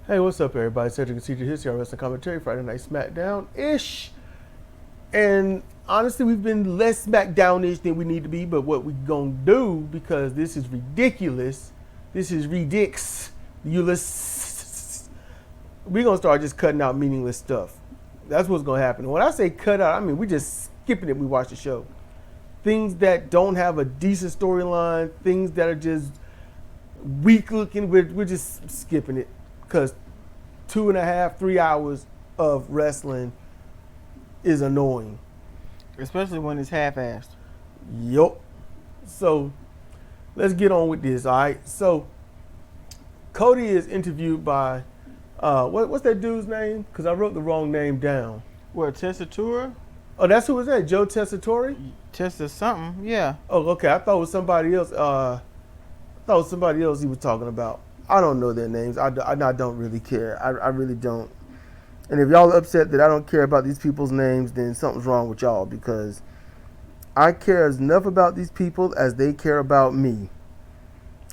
Hey, what's up, everybody? Cedric and CJ here, CRWC commentary, Friday Night SmackDown-ish. And honestly, we've been less SmackDown-ish than we need to be, but what we gonna do, because this is ridiculous, this is ridiculous, we're gonna start just cutting out meaningless stuff. That's what's gonna happen. When I say cut out, I mean we just skipping it, we watch the show. Things that don't have a decent storyline, things that are just weak looking, we're just skipping it. Because 2.5, 3 hours of wrestling is annoying. Especially when it's half-assed. Yup. So let's get on with this, all right? So Cody is interviewed by, what's that dude's name? Because I wrote the wrong name down. What, Tessatura? Oh, that's who was that? Joe Tessitore? Tessa something, yeah. Oh, okay. I thought it was somebody else. He was talking about. I don't know their names. I don't really care. I really don't. And if y'all are upset that I don't care about these people's names, then something's wrong with y'all, because I care as enough about these people as they care about me.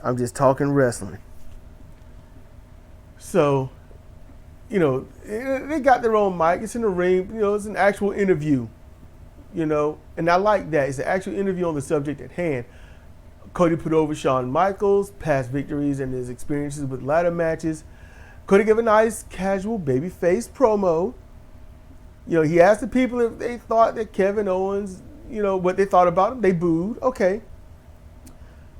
I'm just talking wrestling. So, they got their own mic. It's in the ring. It's an actual interview. And I like that. It's an actual interview on the subject at hand. Cody put over Shawn Michaels' past victories and his experiences with ladder matches. Cody gave a nice, casual, babyface promo. He asked the people if they thought that Kevin Owens, what they thought about him. They booed. Okay.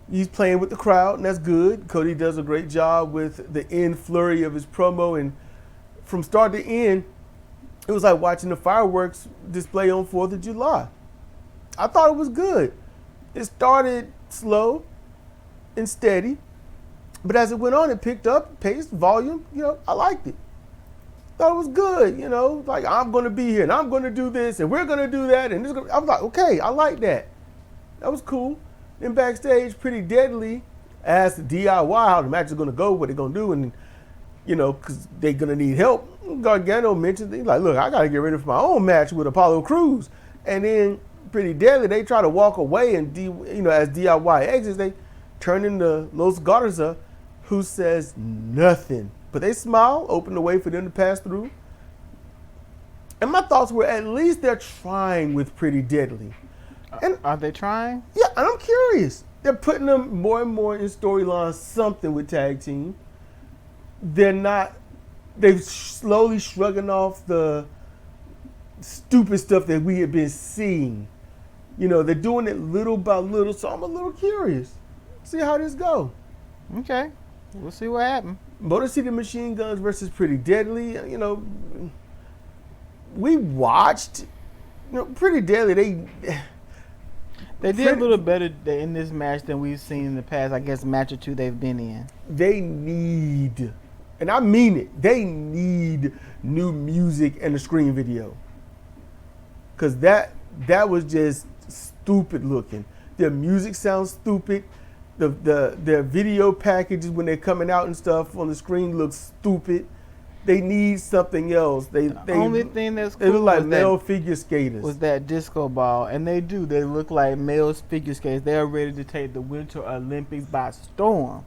He's playing with the crowd, and that's good. Cody does a great job with the end flurry of his promo, and from start to end, it was like watching the fireworks display on 4th of July. I thought it was good. It started slow and steady, but as it went on, it picked up pace, volume. I liked it. Thought it was good. Like, I'm going to be here and I'm going to do this and we're going to do that, and I was like, okay, I like that. That was cool. Then backstage, Pretty Deadly asked DIY how the match is going to go, what they're going to do, and because they're going to need help. Gargano mentioned, he's like, look, I got to get ready for my own match with Apollo Crews, and then Pretty Deadly, they try to walk away, and as DIY exits, they turn into Los Garza, who says nothing. But they smile, open the way for them to pass through. And my thoughts were, at least they're trying with Pretty Deadly. And are they trying? Yeah, and I'm curious. They're putting them more and more in storylines, something with tag team. They've slowly shrugging off the stupid stuff that we have been seeing. They're doing it little by little, so I'm a little curious. See how this go. Okay, we'll see what happens. Motor City Machine Guns versus Pretty Deadly. We watched. Pretty Deadly. They did a little better in this match than we've seen in the past, I guess, match or two they've been in. They need, and I mean it, they need new music and a screen video. Because that was just stupid looking. Their music sounds stupid. Their video packages when they're coming out and stuff on the screen look stupid. They need something else. The only thing that's cool, they look like male figure skaters. Was that disco ball, and they do. They look like male figure skaters. They are ready to take the Winter Olympics by storm.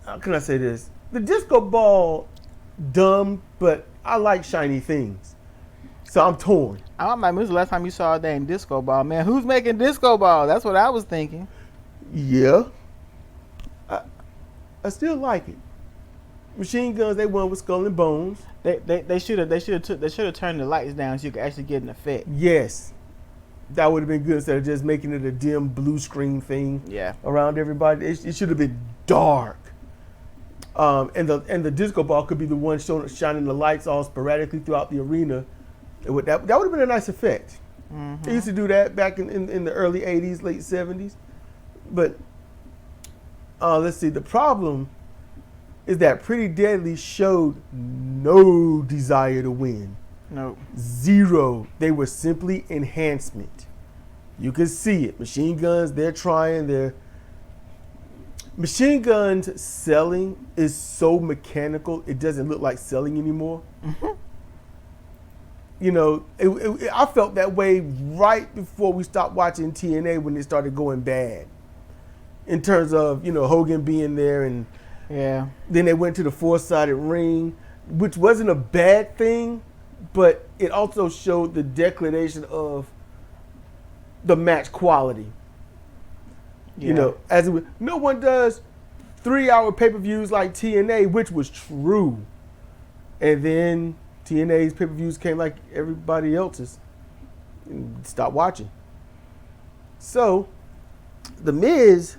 How can I say this? The disco ball, dumb, but I like shiny things. So I'm torn. I'm like, when's the last time you saw a dang disco ball? Man, who's making disco ball? That's what I was thinking. Yeah. I still like it. Machine Guns, they won with Skull and Bones. They should have turned the lights down so you could actually get an effect. Yes. That would have been good instead of just making it a dim blue screen thing. Yeah. Around everybody. It should have been dark. And the disco ball could be the one shining the lights all sporadically throughout the arena. That would have been a nice effect. Mm-hmm. They used to do that back in the early 80s, late 70s. But let's see. The problem is that Pretty Deadly showed no desire to win. Nope. Zero. They were simply enhancement. You could see it. Machine Guns, they're trying. Machine Guns selling is so mechanical, it doesn't look like selling anymore. Mm-hmm. I felt that way right before we stopped watching TNA when it started going bad. In terms of, Hogan being there and Yeah. Then they went to the four-sided ring, which wasn't a bad thing, but it also showed the declination of the match quality. Yeah. You know, as it was, no one does 3-hour pay-per-views like TNA, which was true. And then TNA's pay-per-views came like everybody else's. And stopped watching. So, The Miz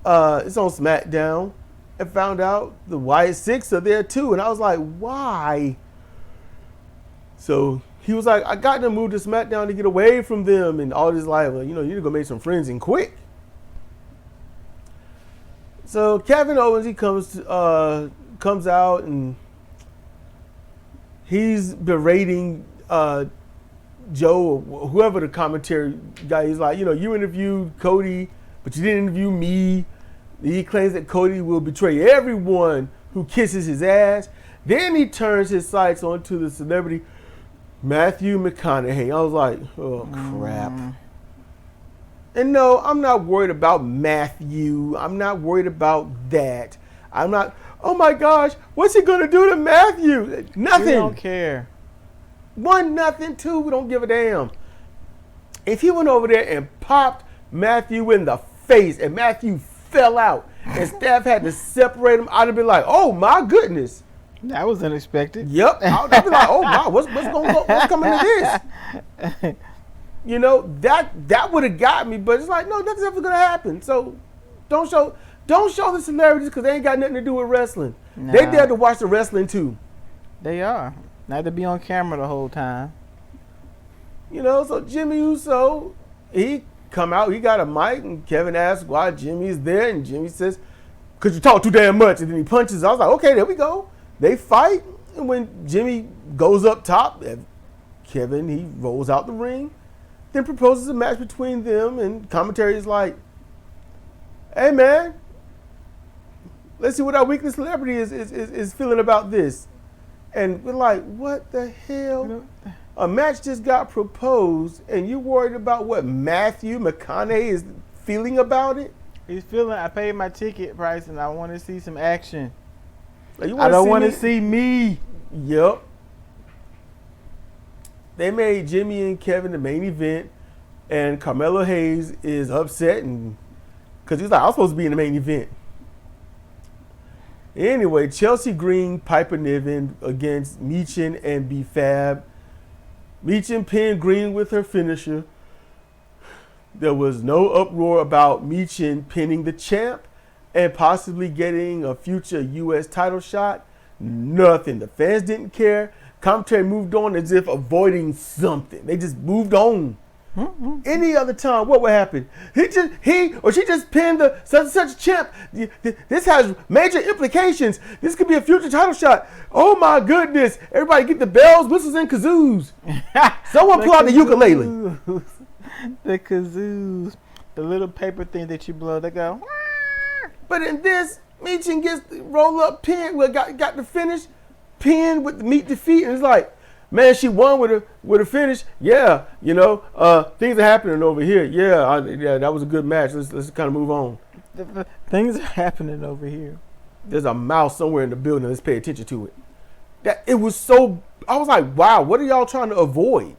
is on SmackDown and found out the Wyatt Six are there too. And I was like, why? So he was like, I got to move to SmackDown to get away from them and all this life. Well, you know, you need to go make some friends and quick. So Kevin Owens, he comes out and he's berating Joe or whoever the commentary guy. He's like, you know, you interviewed Cody, but you didn't interview me. He claims that Cody will betray everyone who kisses his ass. Then he turns his sights onto the celebrity Matthew McConaughey. I was like, oh crap. And no, I'm not worried about Matthew. I'm not worried about that. I'm not, oh my gosh, what's he gonna do to Matthew? Nothing. We don't care. 1-0, 2, we don't give a damn. If he went over there and popped Matthew in the face and Matthew fell out and staff had to separate him, I'd have been like, oh my goodness. That was unexpected. Yep. I'd be like, oh my, what's coming to this? You know, that would have got me, but it's like, no, nothing's ever gonna happen. So don't show the celebrities because they ain't got nothing to do with wrestling. Nah. They there to watch the wrestling too. They are. Not to be on camera the whole time. You know, so Jimmy Uso, he come out, he got a mic, and Kevin asks why Jimmy's there, and Jimmy says, because you talk too damn much, and then he punches. I was like, okay, there we go. They fight, and when Jimmy goes up top, Kevin, he rolls out the ring, then proposes a match between them, and commentary is like, hey man, let's see what our weekly celebrity is feeling about this. And we're like, what the hell? A match just got proposed, and you're worried about what Matthew McConaughey is feeling about it? He's feeling, I paid my ticket price, and I want to see some action. Like, I don't want to see me. Yep. They made Jimmy and Kevin the main event, and Carmelo Hayes is upset because he's like, I was supposed to be in the main event. Anyway, Chelsea Green, Piper Niven against Michin and B-Fab. Michin pinned Green with her finisher. There was no uproar about Michin pinning the champ and possibly getting a future U.S. title shot. Nothing. The fans didn't care. Commentary moved on as if avoiding something. They just moved on. Any other time, what would happen? He or she just pinned the such champ. This has major implications. This could be a future title shot. Oh my goodness! Everybody get the bells, whistles, and kazoos. Someone pull out the ukulele. The kazoos, the little paper thing that you blow. They go. But in this, Michin gets the roll up pin. Well, got the finish pin with the meet defeat, and it's like, man, she won with a finish. Yeah, you know, things are happening over here. Yeah, that was a good match. Let's kind of move on. Things are happening over here. There's a mouse somewhere in the building. Let's pay attention to it. It was so. I was like, wow, what are y'all trying to avoid?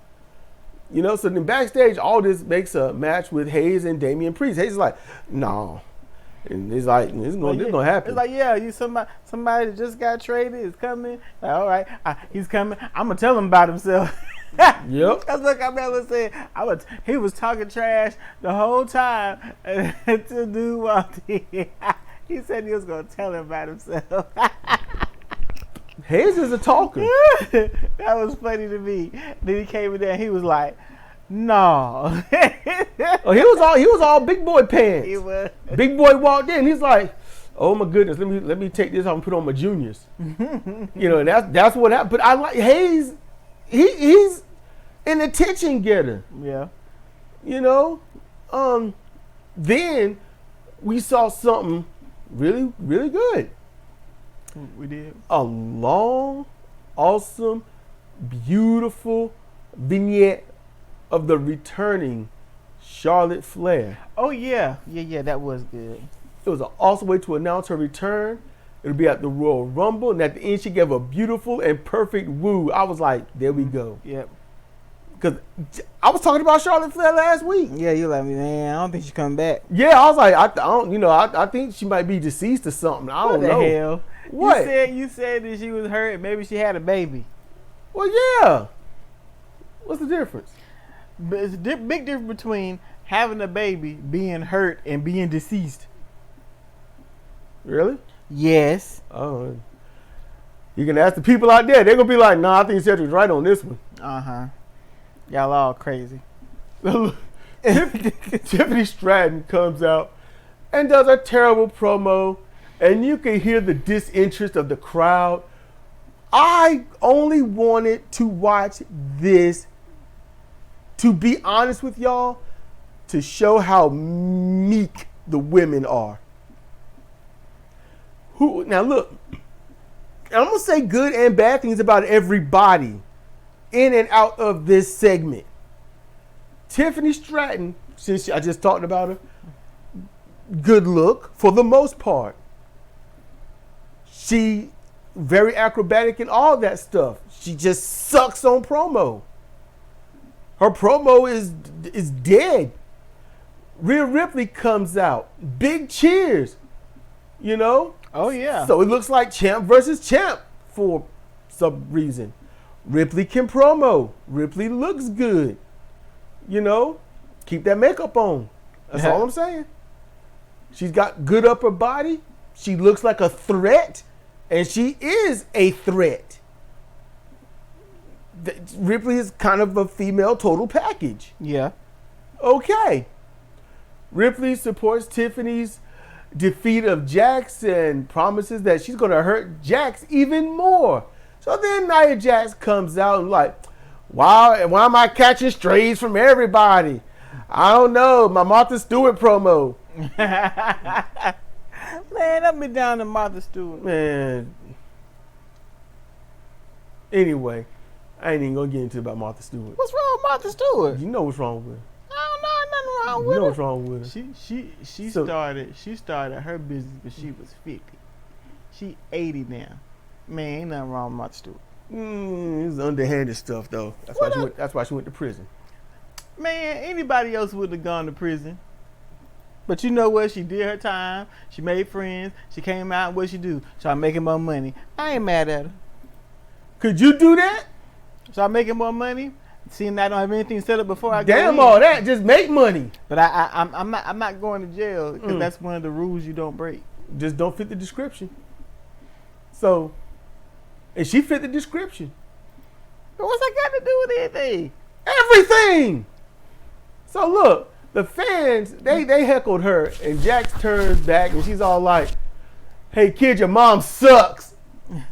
You know. So then backstage, all this makes a match with Hayes and Damian Priest. Hayes is like, no. And it's like, this is gonna happen. It's like, yeah, somebody that just got traded is coming. Like, all right, he's coming. I'm gonna tell him about himself. Yep. That's what Carmelo said. He was talking trash the whole time until dude walked in. He said he was gonna tell him about himself. Hayes is a talker. That was funny to me. Then he came in there and he was like, no. Oh, he was all big boy pants. He was. Big boy walked in. He's like, oh my goodness, let me take this off and put on my juniors. You know, and that's what happened. But I like Hayes. He's an attention getter. Yeah. You know, then we saw something really, really good. We did. A long, awesome, beautiful vignette of the returning Charlotte Flair. Oh yeah, that was good. It was an awesome way to announce her return. It'll be at the Royal Rumble, and at the end, she gave a beautiful and perfect woo. I was like, there we go. Yep. Because I was talking about Charlotte Flair last week. Yeah, you like me, man. I don't think she's coming back. Yeah, I was like, I don't, I think she might be deceased or something. I don't know. What the hell? What? You said that she was hurt and maybe she had a baby. Well, yeah. What's the difference? But it's a big difference between having a baby, being hurt, and being deceased. Really? Yes. Oh. You can ask the people out there. They're going to be like, nah, I think Cedric's right on this one. Uh-huh. Y'all all crazy. Tiffany Stratton comes out and does a terrible promo, and you can hear the disinterest of the crowd. I only wanted to watch this, to be honest with y'all, to show how meek the women are. Now look, I'm going to say good and bad things about everybody in and out of this segment. Tiffany Stratton, since I just talked about her, good look for the most part. She very acrobatic and all that stuff. She just sucks on promo. Her promo is dead. Rhea Ripley comes out. Big cheers. Oh, yeah. So it looks like champ versus champ for some reason. Ripley can promo. Ripley looks good. Keep that makeup on. That's all I'm saying. She's got good upper body. She looks like a threat. And she is a threat. Ripley is kind of a female total package. Yeah. Okay. Ripley supports Tiffany's defeat of Jax and promises that she's going to hurt Jax even more. So then Nia Jax comes out and like, why am I catching strays from everybody? I don't know. My Martha Stewart promo. Man, I've been down to Martha Stewart. Man. Anyway, I ain't even going to get into about Martha Stewart. What's wrong with Martha Stewart? You know what's wrong with her. I don't know nothing wrong You with know her. what's wrong with her. She started her business when she was 50. She 80 now. Man, ain't nothing wrong with Martha Stewart. It's underhanded stuff though. That's why she went to prison. Man, anybody else would have gone to prison. But you know what? She did her time. She made friends. She came out. What she do? Started making more money. I ain't mad at her. Could you do that? Started making more money. Seeing I don't have anything set up before I Damn go in. all that. Just make money. But I'm not going to jail because that's one of the rules you don't break. Just don't fit the description. So, and she fit the description. But what's that got to do with anything? Everything. So look, the fans, they heckled her, and Jax turns back and she's all like, hey kid, your mom sucks.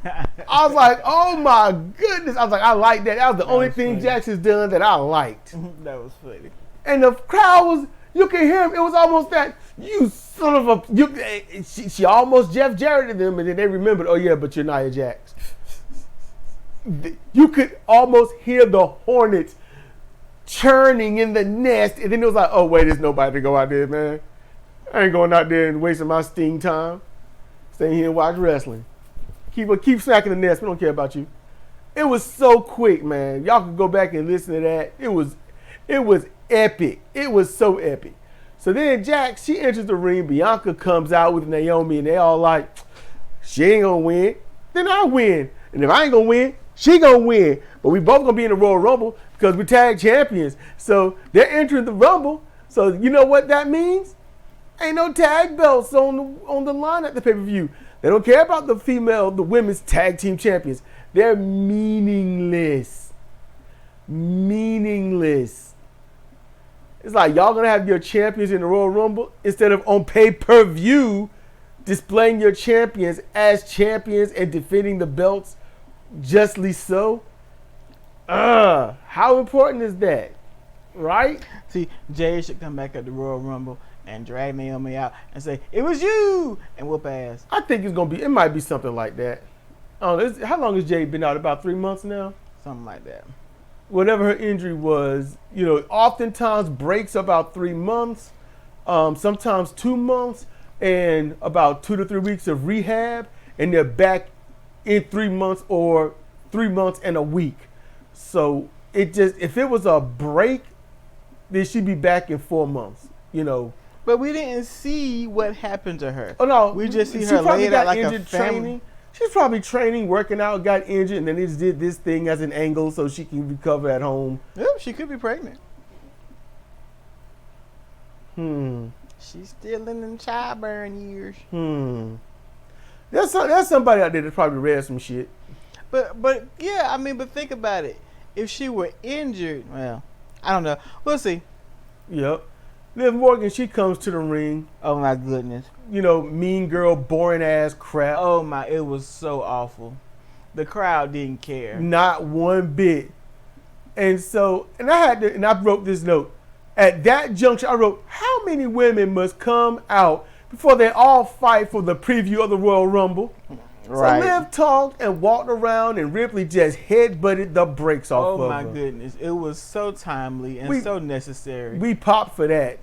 I was like, oh my goodness. I was like, I like that. That was the only thing funny. Jax has done that I liked. That was funny. And the crowd was, you can hear him. It was almost that, you son of a, she almost Jeff Jarretted them, and then they remembered, oh yeah, but you're Nia Jax. You could almost hear the hornets churning in the nest, and then it was like, oh wait, there's nobody to go out there, man. I ain't going out there and wasting my sting time. Staying here and watch wrestling. Keep smacking the nest. We don't care about you. It was so quick, man. Y'all can go back and listen to that. It was epic. It was so epic. So then Jax, she enters the ring. Bianca comes out with Naomi, and they all like, she ain't gonna win. Then I win. And if I ain't gonna win, she gonna win. But we both gonna be in the Royal Rumble because we tag champions. So they're entering the Rumble. So you know what that means? Ain't no tag belts on the line at the pay-per-view. They don't care about the women's tag team champions. They're meaningless. Meaningless. It's like y'all gonna have your champions in the Royal Rumble instead of on pay-per-view displaying your champions as champions and defending the belts justly so. How important is that? Right? See, Jay should come back at the Royal Rumble and drag Naomi out and say, it was you, and whoop ass. I think it might be something like that. How long has Jay been out? About 3 months now? Something like that. Whatever her injury was, oftentimes breaks about 3 months, sometimes 2 months, and about 2 to 3 weeks of rehab, and they're back in 3 months or 3 months and a week. So it just, if it was a break, then she'd be back in 4 months, you know. But we didn't see what happened to her. Oh no, we just see she her probably laid got out like a injured family. training. She's probably training, working out, got injured, and then they just did this thing as an angle so she can recover at home. Yep, she could be pregnant. She's still in them childbearing years. There's somebody out there that probably read some shit. But yeah, I mean, but think about it. If she were injured, well, I don't know. We'll see. Yep. Liv Morgan, she comes to the ring. Oh my goodness. You know, mean girl, boring ass crap. Oh my, it was so awful. The crowd didn't care. Not one bit. And so, and I wrote this note. At that juncture, I wrote, how many women must come out before they all fight for the preview of the Royal Rumble? Right. So Liv talked and walked around, and Ripley just headbutted the brakes off of her. Oh my goodness. It was so timely and so necessary. We popped for that.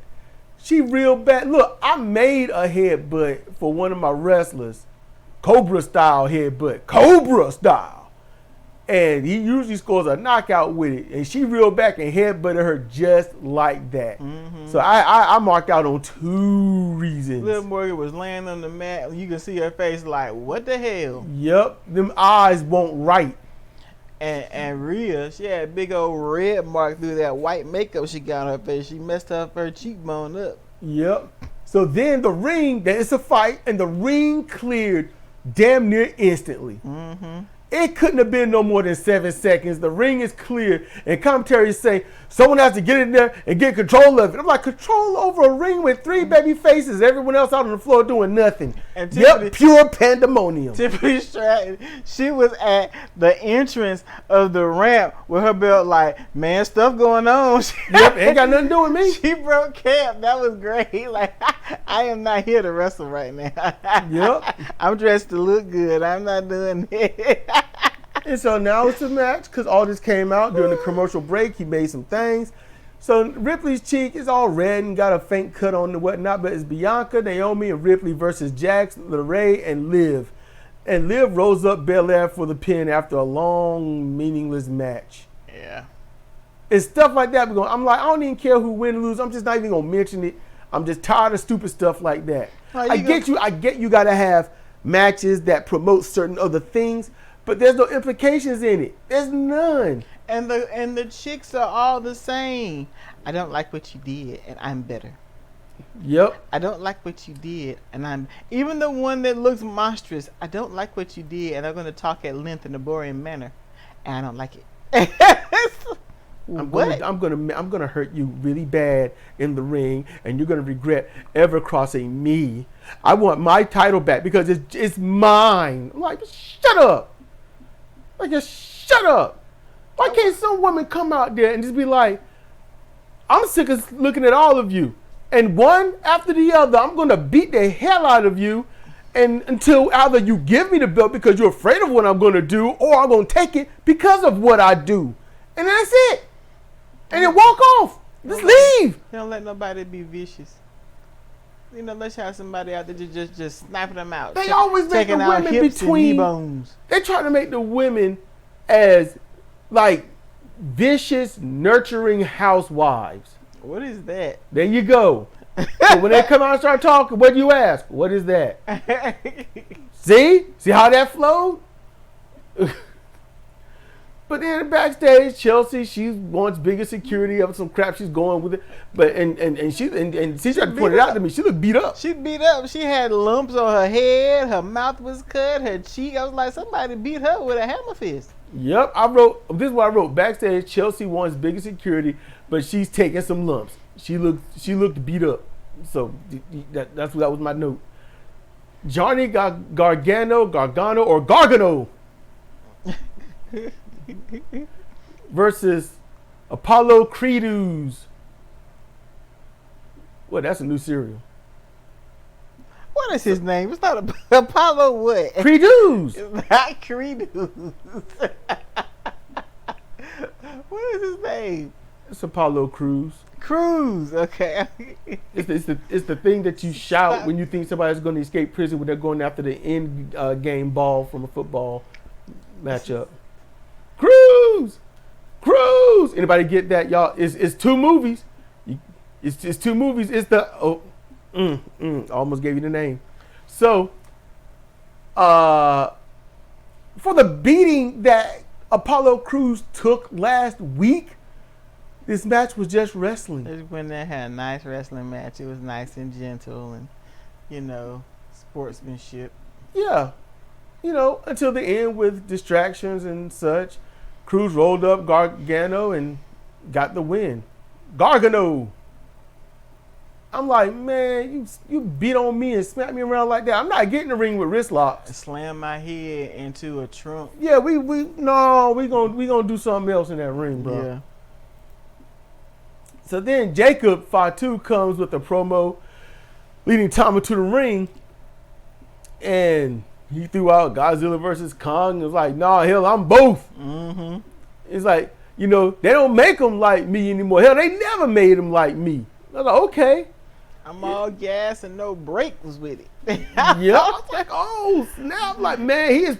She real bad. Look, I made a headbutt for one of my wrestlers. Cobra style headbutt. Cobra style. And he usually scores a knockout with it. And she reeled back and headbutted her just like that. So I marked out on 2 reasons. Liv Morgan was laying on the mat. You can see her face like, what the hell? Yep. Them eyes won't right. And Rhea, she had a big old red mark through that white makeup she got on her face. She messed up her cheekbone up. Yep. So then the ring, it's a fight, and the ring cleared damn near instantly. It couldn't have been no more than 7 seconds. The ring is clear, and commentaries say someone has to get in there and get control of it. I'm like, control over a ring with 3 baby faces, everyone else out on the floor doing nothing. And Tiffany, pure pandemonium. Tiffany Stratton, she was at the entrance of the ramp with her belt like, man, stuff going on. Yep, ain't got nothing to do with me. She broke camp. That was great. Like, I am not here to wrestle right now. Yep. I'm dressed to look good. I'm not doing it. And so now it's a match because all this came out during the commercial break. He made some things. So Ripley's cheek is all red and got a faint cut on and whatnot, but it's Bianca, Naomi, and Ripley versus Jax, LeRae, and Liv. And Liv rose up Belair for the pin after a long, meaningless match. Yeah. It's stuff like that. I'm like, I don't even care who win or lose. I'm just not even going to mention it. I'm just tired of stupid stuff like that. I get you got to have matches that promote certain other things, but there's no implications in it. There's none. And the chicks are all the same. I don't like what you did, and I'm better. Yep. I don't like what you did, and I'm even the one that looks monstrous. I don't like what you did, and I'm going to talk at length in a boring manner, and I don't like it. I'm gonna hurt you really bad in the ring, and you're gonna regret ever crossing me. I want my title back because it's mine. I'm like, shut up. Like, just shut up. Why can't some woman come out there and just be like, I'm sick of looking at all of you, and one after the other, I'm gonna beat the hell out of you, and until either you give me the belt because you're afraid of what I'm gonna do, or I'm gonna take it because of what I do, and that's it. And then walk off. Just leave. Don't let nobody be vicious. You know, let's have somebody out there just sniping them out. They always make the women between. They try to make the women as like vicious, nurturing housewives. What is that? There you go. So when they come out and start talking, what do you ask? What is that? See how that flowed? But then backstage, Chelsea, she wants bigger security of some crap she's going with it. But and she tried to point it out to me. She looked beat up. She beat up. She had lumps on her head. Her mouth was cut. Her cheek. I was like, somebody beat her with a hammer fist. Yep. This is what I wrote. Backstage, Chelsea wants bigger security, but she's taking some lumps. She looked beat up. So that was my note. Johnny Gargano versus Apollo Crews. Well, that's a new cereal. What is his name? It's not Apollo what? Crews. It's not Crews. What is his name? It's Apollo Crews. Cruz. Okay. It's the thing that you shout when you think somebody's going to escape prison when they're going after the end game ball from a football matchup. Cruz. Anybody get that, y'all? It's two movies. It's two movies. It's the almost gave you the name. So, for the beating that Apollo Crews took last week, this match was just wrestling. It's when they had a nice wrestling match. It was nice and gentle and, sportsmanship. Yeah. Until the end with distractions and such. Crews rolled up Gargano and got the win. Gargano. I'm like, man, you beat on me and smack me around like that. I'm not getting the ring with wrist locks. Slam my head into a trunk. Yeah, we gonna do something else in that ring, bro. Yeah. So then Jacob Fatu comes with a promo leading Tama to the ring, and he threw out Godzilla versus Kong. It was like, nah, hell, I'm both. Mm-hmm. It's like, they don't make them like me anymore. Hell, they never made them like me. I was like, okay. I'm all gas and no brakes with it. Yeah, I was like, oh, snap. I'm like, man, he is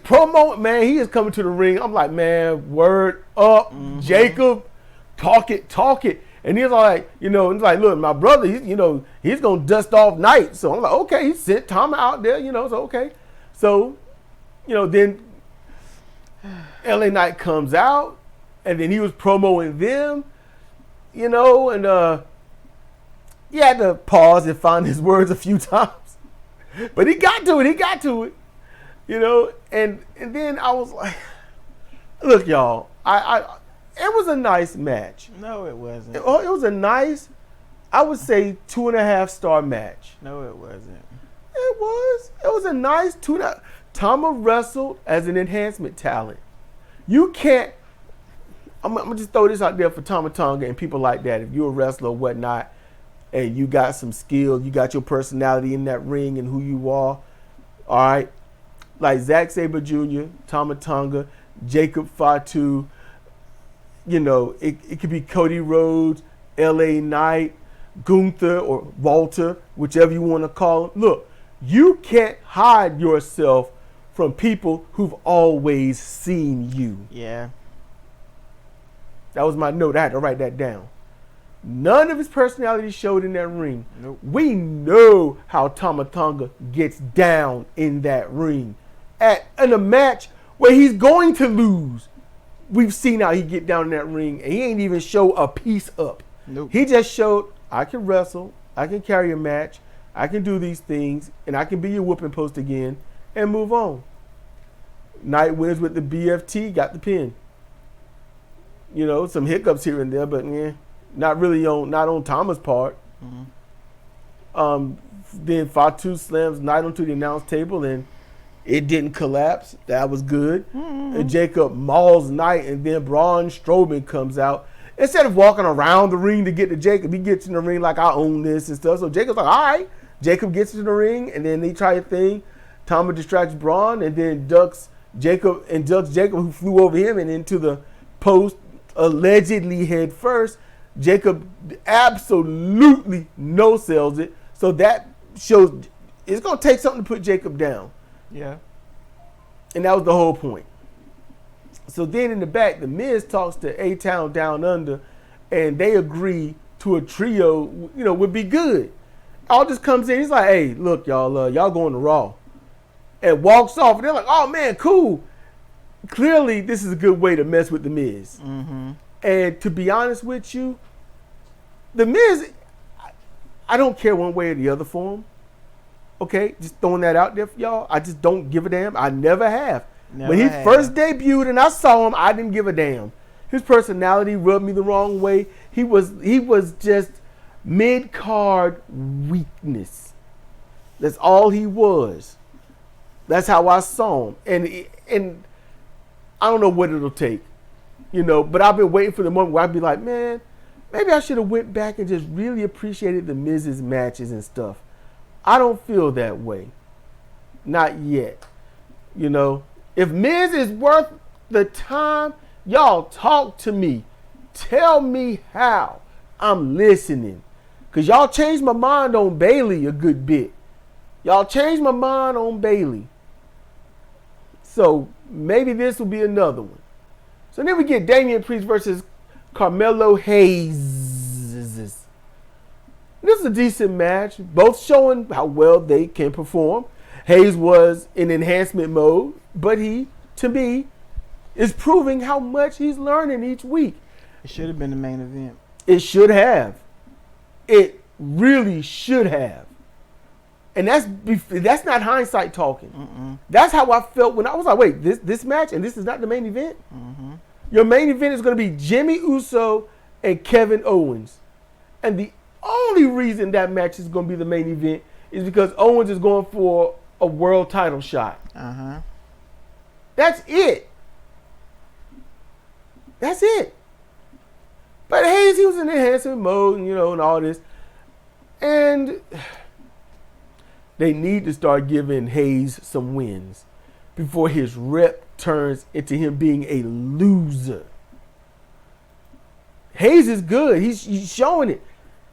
coming to the ring. I'm like, man, word up, Jacob, talk it. And he's like, it's like, look, my brother, he's going to dust off Knight. So I'm like, okay, he sent Tom out there, so okay. So, then LA Knight comes out, and then he was promoting them, and he had to pause and find his words a few times. But he got to it, and then I was like, look, y'all, it was a nice match. No, it wasn't. It was a nice, I would say 2.5-star match. No, it wasn't. It was a nice 2.5. Tama wrestled as an enhancement talent. You can't, I'm going to just throw this out there for Tama Tonga and people like that. If you're a wrestler or whatnot, and you got some skill, you got your personality in that ring and who you are, all right? Like Zack Sabre Jr., Tama Tonga, Jacob Fatu, it could be Cody Rhodes, LA Knight, Gunther or Walter, whichever you want to call him. Look, you can't hide yourself from people who've always seen you. Yeah. That was my note. I had to write that down. None of his personality showed in that ring. Nope. We know how Tama Tonga gets down in that ring. In a match where he's going to lose, we've seen how he get down in that ring, and he ain't even show a piece up. Nope. He just showed, I can wrestle, I can carry a match, I can do these things, and I can be your whooping post again, and move on. Knight wins with the BFT, got the pin. Some hiccups here and there, but not on Tama's part. Mm-hmm. Then Fatu slams Knight onto the announce table, and it didn't collapse. That was good. Mm-hmm. And Jacob mauls Knight, and then Braun Strowman comes out. Instead of walking around the ring to get to Jacob, he gets in the ring like, I own this and stuff. So Jacob's like, all right. Jacob gets in the ring, and then they try a thing. Tama distracts Braun, and then ducks Jacob, who flew over him and into the post, allegedly head first. Jacob absolutely no-sells it. So that shows it's going to take something to put Jacob down. Yeah. And that was the whole point. So then in the back, the Miz talks to A-Town Down Under, and they agree to a trio, would be good. All just comes in. He's like, hey, look, y'all going to Raw. And walks off. And they're like, oh, man, cool. Clearly, this is a good way to mess with the Miz. Mm-hmm. And to be honest with you, the Miz, I don't care one way or the other for him. Okay, just throwing that out there for y'all. I just don't give a damn. I never have. When he first debuted and I saw him, I didn't give a damn. His personality rubbed me the wrong way. He was just mid-card weakness. That's all he was. That's how I saw him. And I don't know what it'll take. But I've been waiting for the moment where I'd be like, man, maybe I should have went back and just really appreciated the Miz's matches and stuff. I don't feel that way. Not yet. If Miz is worth the time, y'all talk to me. Tell me how. I'm listening. Because y'all changed my mind on Bailey a good bit. Y'all changed my mind on Bailey. So maybe this will be another one. So then we get Damian Priest versus Carmelo Hayes. This is a decent match. Both showing how well they can perform. Hayes was in enhancement mode, but he, to me, is proving how much he's learning each week. It should have been the main event. It should have. It really should have. And that's not hindsight talking. Mm-mm. That's how I felt when I was like, wait, this match and this is not the main event? Mm-hmm. Your main event is going to be Jimmy Uso and Kevin Owens. And the only reason that match is going to be the main event is because Owens is going for a world title shot. Uh-huh. That's it. That's it. But Hayes, he was in enhancement mode, and all this. And they need to start giving Hayes some wins before his rep turns into him being a loser. Hayes is good. He's showing it.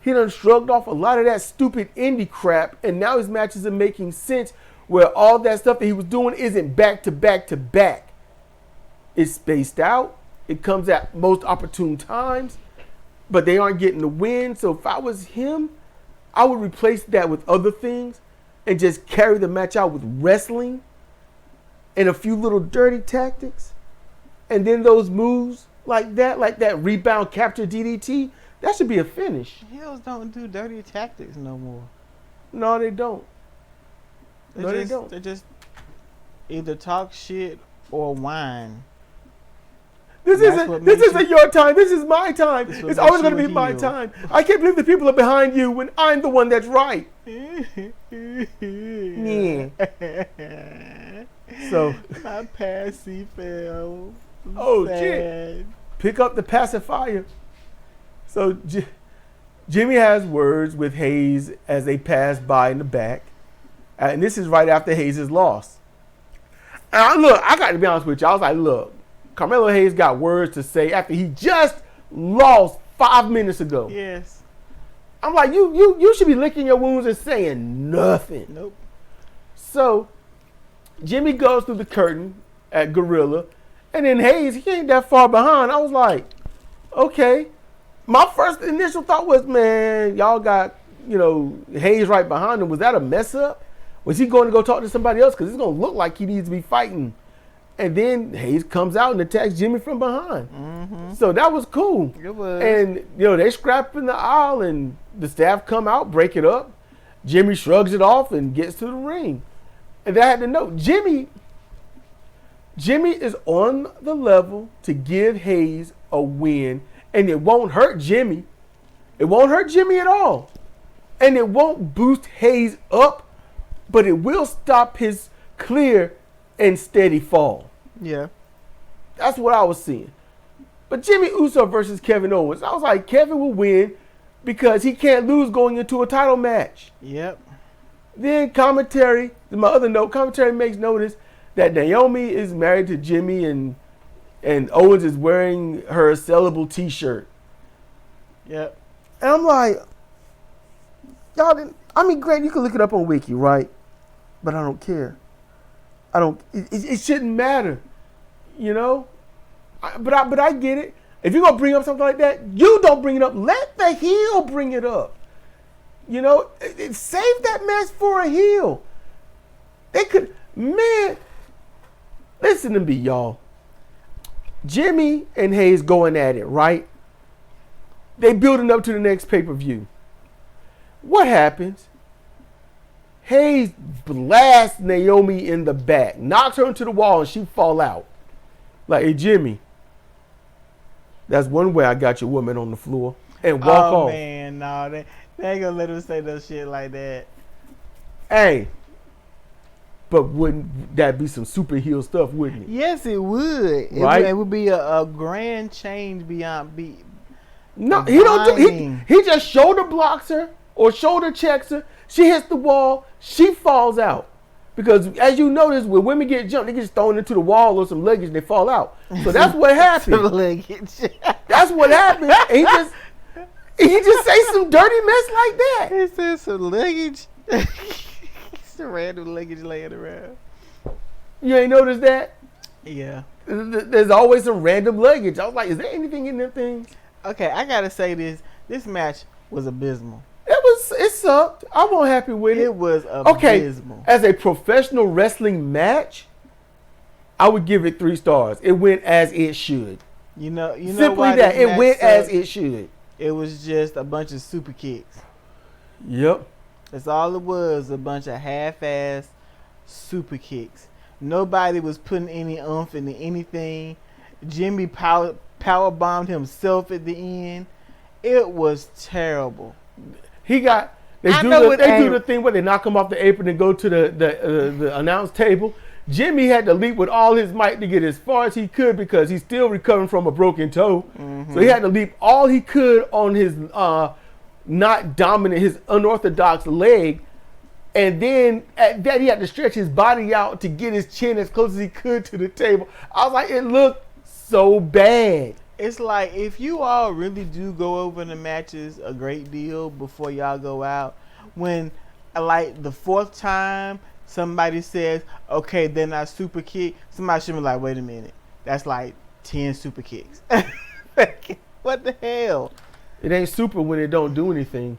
He done shrugged off a lot of that stupid indie crap, and now his matches are making sense where all that stuff that he was doing isn't back to back to back. It's spaced out. It comes at most opportune times, but they aren't getting the win. So if I was him, I would replace that with other things and just carry the match out with wrestling and a few little dirty tactics. And then those moves like that rebound capture DDT, that should be a finish. Heels don't do dirty tactics no more. No, they don't. They just either talk shit or whine. This isn't your time. This is my time. It's always going to be my time. I can't believe the people are behind you when I'm the one that's right. Yeah. So my passy fell. Oh, sad. shit. Pick up the pacifier. So Jimmy has words with Hayes as they pass by in the back. And this is right after Hayes' loss. And I got to be honest with you. I was like, look, Carmelo Hayes got words to say after he just lost 5 minutes ago. Yes. I'm like, you should be licking your wounds and saying nothing. Nope. So Jimmy goes through the curtain at Gorilla, and then Hayes, he ain't that far behind. I was like, okay. My first initial thought was, man, y'all got, Hayes right behind him. Was that a mess up? Was he going to go talk to somebody else? Because it's going to look like he needs to be fighting. And then Hayes comes out and attacks Jimmy from behind. Mm-hmm. So that was cool. It was. And, they scrap in the aisle and the staff come out, break it up. Jimmy shrugs it off and gets to the ring. And they had to know, Jimmy is on the level to give Hayes a win. And it won't hurt Jimmy. It won't hurt Jimmy at all. And it won't boost Hayes up, but it will stop his clear and steady fall. Yeah. That's what I was seeing. But Jimmy Uso versus Kevin Owens, I was like, Kevin will win because he can't lose going into a title match. Yep. Then commentary, my other note, commentary makes notice that Naomi is married to Jimmy and Owens is wearing her sellable t-shirt. Yep. And I'm like, y'all didn't, great, you can look it up on Wiki, right? But I don't care. It shouldn't matter, But I get it. If you're going to bring up something like that, you don't bring it up. Let the heel bring it up. Save that mess for a heel. They could, man, listen to me, y'all. Jimmy and Hayes going at it, right? They building up to the next pay-per-view. What happens? Hayes blasts Naomi in the back, knocks her into the wall, and she fall out. Like, hey, Jimmy, that's one way I got your woman on the floor. And walk off. Oh, man, no. They ain't gonna let him say no shit like that. Hey. But wouldn't that be some super heel stuff, wouldn't it? Yes, it would. Right? It would be a grand change beyond. No, he don't do. He just shoulder blocks her or shoulder checks her. She hits the wall. She falls out. Because as you notice, when women get jumped, they get thrown into the wall or some luggage and they fall out. So that's what happened. That's what happened. And he just say some dirty mess like that. He said some luggage. Some random luggage laying around. You ain't noticed that? Yeah. There's always some random luggage. I was like, is there anything in them things? Okay, I gotta say this. This match was abysmal. It sucked. I wasn't happy with it. It was abysmal. As a professional wrestling match, I would give it 3 stars. It went as it should. You know Simply why that. this It match went sucked? as it should. It was just a bunch of super kicks. Yep. That's all it was. A bunch of half-ass super kicks. Nobody was putting any oomph into anything. Jimmy power bombed himself at the end. It was terrible. They do the thing where they knock him off the apron and go to the announce table. Jimmy had to leap with all his might to get as far as he could because he's still recovering from a broken toe. Mm-hmm. So he had to leap all he could on his not dominant, his unorthodox leg. And then at that, he had to stretch his body out to get his chin as close as he could to the table. I was like, it looked so bad. It's like, if you all really do go over the matches a great deal before y'all go out, when like the 4th time somebody says, okay, then I super kick, somebody should be like, wait a minute, that's like 10 super kicks. What the hell? It ain't super when it don't do anything.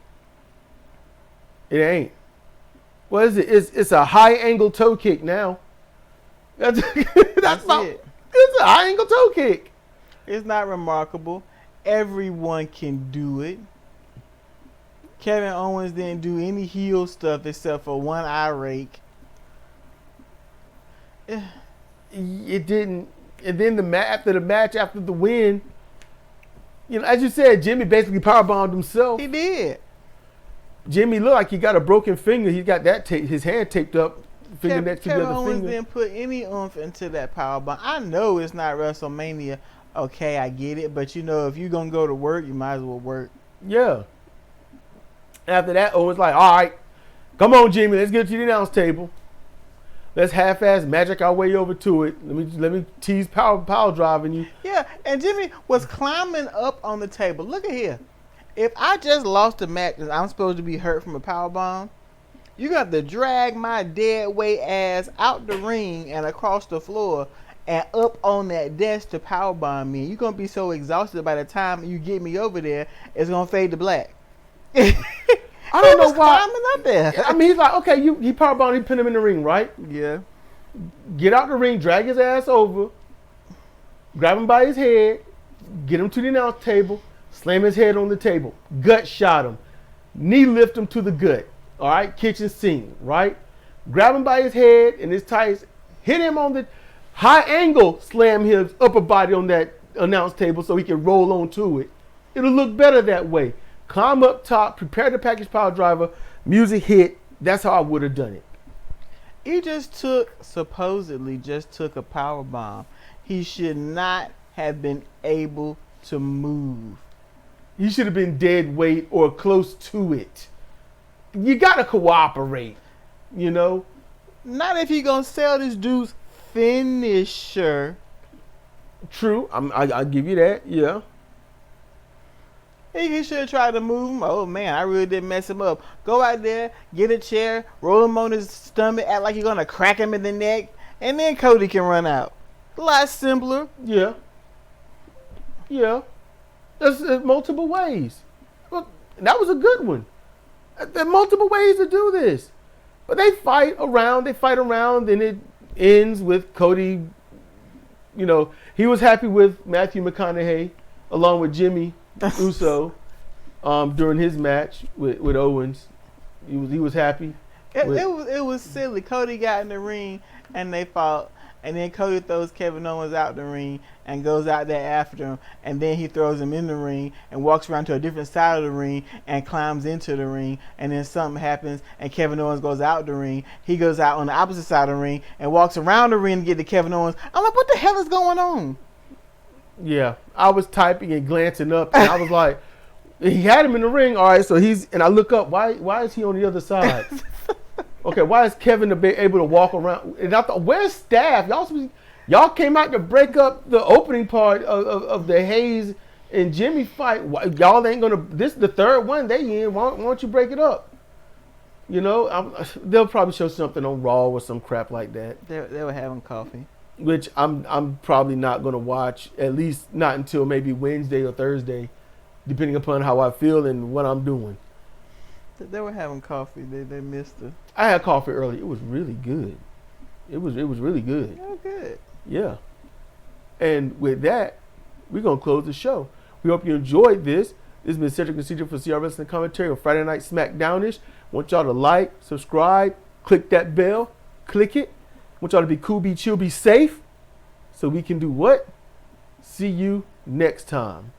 It ain't. What is it? It's a high angle toe kick now. That's it. It's a high angle toe kick. It's not remarkable. Everyone can do it. Kevin Owens didn't do any heel stuff except for one eye rake. It didn't. And then after the win, as you said, Jimmy basically powerbombed himself. He did. Jimmy looked like he got a broken finger. He got his hand taped up. Finger next to the Kevin other Owens finger. didn't put any oomph into that powerbomb. I know it's not WrestleMania. Okay, I get it. But, if you're going to go to work, you might as well work. Yeah. After that, Owens like, all right, come on, Jimmy, let's get to the announce table. Let's half-ass magic our way over to it. Let me tease power driving you. Yeah, and Jimmy was climbing up on the table. Look at here. If I just lost a match and I'm supposed to be hurt from a powerbomb, you got to drag my dead weight ass out the ring and across the floor and up on that desk to powerbomb me. You're going to be so exhausted by the time you get me over there, it's going to fade to black. I don't know why. Climbing up there. I mean, he's like, okay, he powerbombed, he put him in the ring, right? Yeah. Get out the ring, drag his ass over, grab him by his head, get him to the announce table, slam his head on the table, gut shot him, knee lift him to the gut, all right, kitchen sink, right? Grab him by his head and his tights, hit him on the high angle, slam his upper body on that announce table so he can roll onto it. It'll look better that way. Climb up top, prepare the package power driver, music hit. That's how I would have done it. He supposedly just took a power bomb. He should not have been able to move. He should have been dead weight or close to it. You got to cooperate, Not if you're going to sell this dude's finisher. True. I'll give you that, yeah. He should have tried to move him. Oh, man, I really didn't mess him up. Go out there, get a chair, roll him on his stomach, act like you're going to crack him in the neck, and then Cody can run out. A lot simpler. Yeah. Yeah. There's multiple ways. Well, that was a good one. There are multiple ways to do this. But they fight around, and it ends with Cody, he was happy with Matthew McConaughey, along with Jimmy Uso, during his match with Owens. He was happy. It was silly. Cody got in the ring and they fought, and then Cody throws Kevin Owens out the ring and goes out there after him, and then he throws him in the ring and walks around to a different side of the ring and climbs into the ring, and then something happens and Kevin Owens goes out the ring. He goes out on the opposite side of the ring and walks around the ring to get to Kevin Owens. I'm like, what the hell is going on? Yeah, I was typing and glancing up, and I was like, he had him in the ring, all right, so and I look up, why is he on the other side? Okay, why is Kevin able to walk around? And I thought, where's Staff? Y'all came out to break up the opening part of the Hayes and Jimmy fight. Y'all ain't gonna. This is the third one they in. Why don't you break it up? You know, they'll probably show something on Raw or some crap like that. They were having coffee. Which I'm probably not gonna watch. At least not until maybe Wednesday or Thursday, depending upon how I feel and what I'm doing. They were having coffee. They missed it. I had coffee early. It was really good. It was really good. Oh, good. Yeah. And with that, we're gonna close the show. We hope you enjoyed this. This has been Cedric and CJ for CRWC and commentary on Friday Night SmackDownish. Want y'all to like, subscribe, click that bell, click it. Want y'all to be cool, be chill, be safe, so we can do what? See you next time.